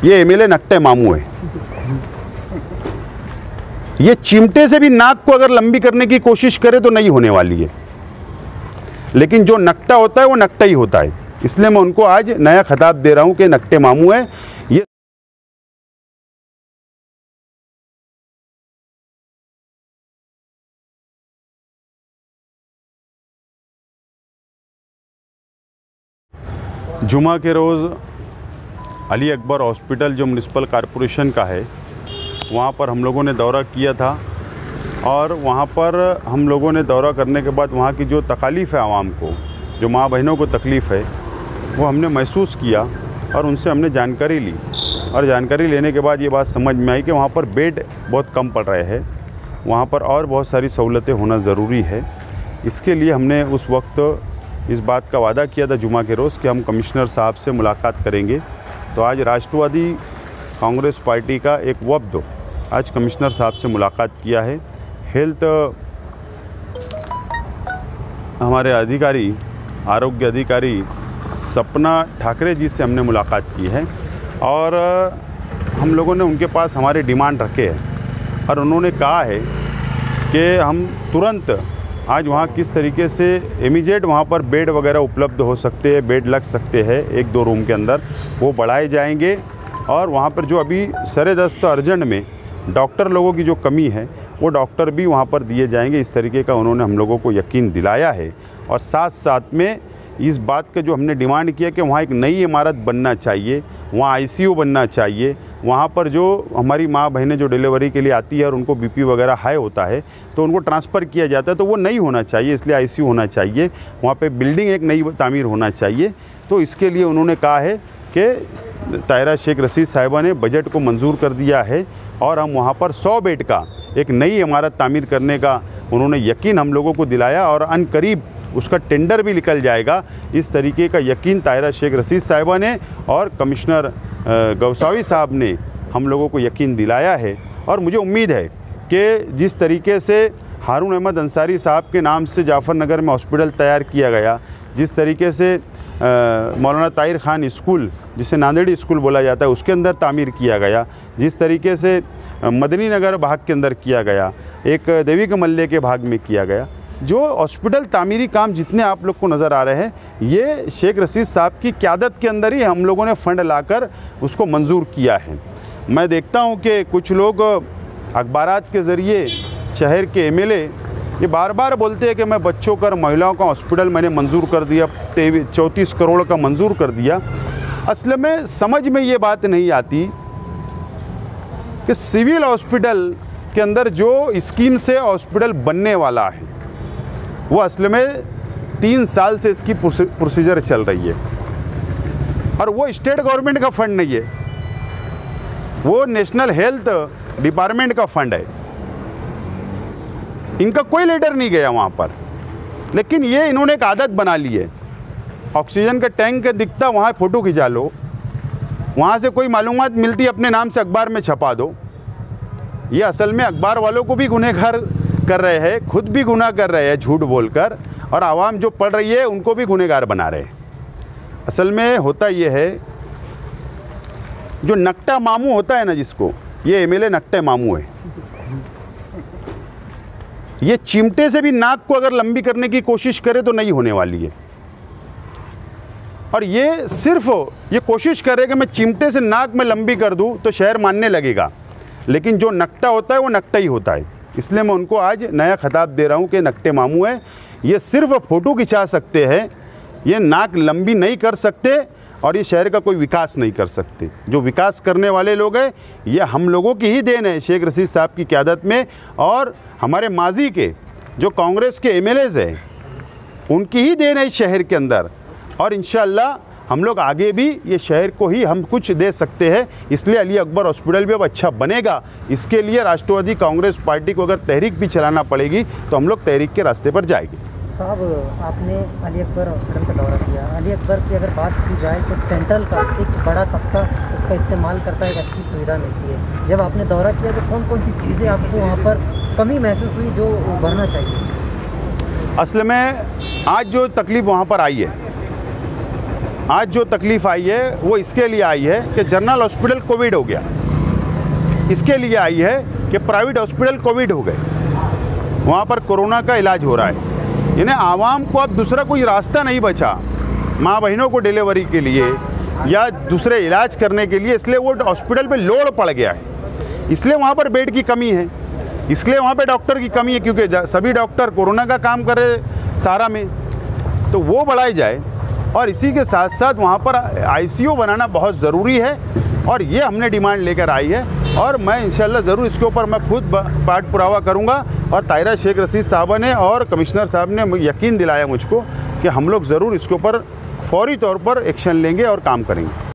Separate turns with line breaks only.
ये एमएलए नकटे मामू है। ये चिमटे से भी नाक को अगर लंबी करने की कोशिश करे तो नहीं होने वाली है, लेकिन जो नकटा होता है वो नकटा ही होता है। इसलिए मैं उनको आज नया खिताब दे रहा हूं कि नकटे मामू है। ये जुमा के रोज़ अली अकबर हॉस्पिटल जो म्युनिसिपल कॉरपोरेशन का है, वहाँ पर हम लोगों ने दौरा किया था और वहाँ पर हम लोगों ने दौरा करने के बाद वहाँ की जो तकलीफ़ है आवाम को, जो माँ बहनों को तकलीफ़ है, वो हमने महसूस किया और उनसे हमने जानकारी ली। और जानकारी लेने के बाद ये बात समझ में आई कि वहाँ पर बेड बहुत कम पड़ रहे हैं, वहाँ पर और बहुत सारी सहूलतें होना ज़रूरी है। इसके लिए हमने उस वक्त इस बात का वादा किया था जुमा के रोज़ कि हम कमिश्नर साहब से मुलाकात करेंगे। तो आज राष्ट्रवादी कांग्रेस पार्टी का एक वफ्द आज कमिश्नर साहब से मुलाकात किया है। हेल्थ हमारे अधिकारी, आरोग्य अधिकारी सपना ठाकरे जी से हमने मुलाकात की है और हम लोगों ने उनके पास हमारे डिमांड रखे हैं और उन्होंने कहा है कि हम तुरंत आज वहाँ किस तरीके से इमीडिएट वहाँ पर बेड वगैरह उपलब्ध हो सकते हैं, बेड लग सकते हैं 1-2 रूम के अंदर, वो बढ़ाए जाएंगे। और वहाँ पर जो अभी सरेदस्त अर्जेंट में डॉक्टर लोगों की जो कमी है, वो डॉक्टर भी वहाँ पर दिए जाएंगे। इस तरीके का उन्होंने हम लोगों को यकीन दिलाया है। और साथ साथ में इस बात का जो हमने डिमांड किया कि वहाँ एक नई इमारत बनना चाहिए, वहाँ आईसीयू बनना चाहिए। वहाँ पर जो हमारी माँ बहनें जो डिलीवरी के लिए आती है और उनको बीपी वगैरह हाई होता है तो उनको ट्रांसफ़र किया जाता है, तो वो नहीं होना चाहिए, इसलिए आईसीयू होना चाहिए। वहाँ पे बिल्डिंग एक नई तामीर होना चाहिए। तो इसके लिए उन्होंने कहा है कि तायरा शेख रशीद साहिबा ने बजट को मंजूर कर दिया है और हम वहाँ पर 100 बेड का एक नई इमारत तामीर करने का उन्होंने यकीन हम लोगों को दिलाया और अनकरीब उसका टेंडर भी निकल जाएगा। इस तरीके का यकीन तायरा शेख रशीद साहिबा ने और कमिश्नर गौसावी साहब ने हम लोगों को यकीन दिलाया है। और मुझे उम्मीद है कि जिस तरीके से हारून अहमद अंसारी साहब के नाम से जाफ़र नगर में हॉस्पिटल तैयार किया गया, जिस तरीके से मौलाना ताहिर ख़ान स्कूल जिसे नांदेड़ी स्कूल बोला जाता है उसके अंदर तामीर किया गया, जिस तरीके से मदनी नगर भाग के अंदर किया गया, एक देवी के मल्ले के भाग में किया गया, जो हॉस्पिटल तामीरी काम जितने आप लोग को नज़र आ रहे हैं, ये शेख रशीद साहब की क़यादत के अंदर ही हम लोगों ने फ़ंड लाकर उसको मंजूर किया है। मैं देखता हूँ कि कुछ लोग अखबारात के ज़रिए शहर के एमएलए ये बार बार बोलते हैं कि मैं बच्चों का और महिलाओं का हॉस्पिटल मैंने मंजूर कर दिया, 34 करोड़ का मंजूर कर दिया। असल में समझ में ये बात नहीं आती कि सिविल हॉस्पिटल के अंदर जो स्कीम से हॉस्पिटल बनने वाला है वो असल में 3 साल से इसकी प्रोसीजर चल रही है और वो स्टेट गवर्नमेंट का फंड नहीं है, वो नेशनल हेल्थ डिपार्टमेंट का फंड है। इनका कोई लेटर नहीं गया वहाँ पर, लेकिन ये इन्होंने एक आदत बना ली है। ऑक्सीजन का टैंक दिखता वहाँ फ़ोटो खिंचा लो, वहाँ से कोई मालूमात मिलती अपने नाम से अखबार में छपा दो। ये असल में अखबार वालों को भी गुनहगार कर रहे हैं, खुद भी गुनाह कर रहे हैं झूठ बोलकर, और आवाम जो पढ़ रही है उनको भी गुनहगार बना रहे हैं। असल में होता ये है, जो नकटा मामू होता है ना जिसको, ये एमएलए नकटे मामू है। ये चिमटे से भी नाक को अगर लंबी करने की कोशिश करे तो नहीं होने वाली है। और ये सिर्फ ये कोशिश करे कि मैं चिमटे से नाक में लंबी कर दूं तो शहर मानने लगेगा, लेकिन जो नकटा होता है वो नकटा ही होता है। इसलिए मैं उनको आज नया खिताब दे रहा हूं कि नकटे मामू है। ये सिर्फ फ़ोटो खिंचा सकते हैं, ये नाक लंबी नहीं कर सकते और ये शहर का कोई विकास नहीं कर सकते। जो विकास करने वाले लोग हैं ये हम लोगों की ही देन है, शेख रशीद साहब की क़यादत में, और हमारे माजी के जो कांग्रेस के एमएलएज़ हैं उनकी ही देन है इस शहर के अंदर। और इंशाअल्लाह हम लोग आगे भी ये शहर को ही हम कुछ दे सकते हैं। इसलिए अली अकबर हॉस्पिटल भी अब अच्छा बनेगा। इसके लिए राष्ट्रवादी कांग्रेस पार्टी को अगर तहरीक भी चलाना पड़ेगी तो हम लोग तहरीक के रास्ते पर जाएंगे।
साहब, आपने अली अकबर हॉस्पिटल का दौरा किया। अली अकबर की अगर बात की जाए तो सेंट्रल का एक बड़ा तबका उसका इस्तेमाल करता है, एक अच्छी सुविधा मिलती है। जब आपने दौरा किया तो कौन कौन सी चीज़ें आपको वहाँ पर कमी महसूस हुई जो उभरना चाहिए?
असल में आज जो तकलीफ़ वहाँ पर आई है आज जो तकलीफ़ आई है वो इसके लिए आई है कि जनरल हॉस्पिटल कोविड हो गया, इसके लिए आई है कि प्राइवेट हॉस्पिटल कोविड हो गए, वहाँ पर कोरोना का इलाज हो रहा है। यानी आवाम को अब दूसरा कोई रास्ता नहीं बचा माँ बहनों को डिलीवरी के लिए या दूसरे इलाज करने के लिए, इसलिए वो हॉस्पिटल पे लोड पड़ गया है, इसलिए वहाँ पर बेड की कमी है, इसलिए वहाँ पे डॉक्टर की कमी है, क्योंकि सभी डॉक्टर कोरोना का काम कर रहे सारा में, तो वो बढ़ाई जाए। और इसी के साथ साथ वहाँ पर आईसीयू बनाना बहुत ज़रूरी है और ये हमने डिमांड लेकर आई है और मैं इंशाल्लाह ज़रूर इसके ऊपर मैं खुद पाठ पुरावा करूँगा। और ताहिरा शेख रशीद साहबा ने और कमिश्नर साहब ने यकीन दिलाया मुझको कि हम लोग ज़रूर इसके ऊपर फौरी तौर पर एक्शन लेंगे और काम करेंगे।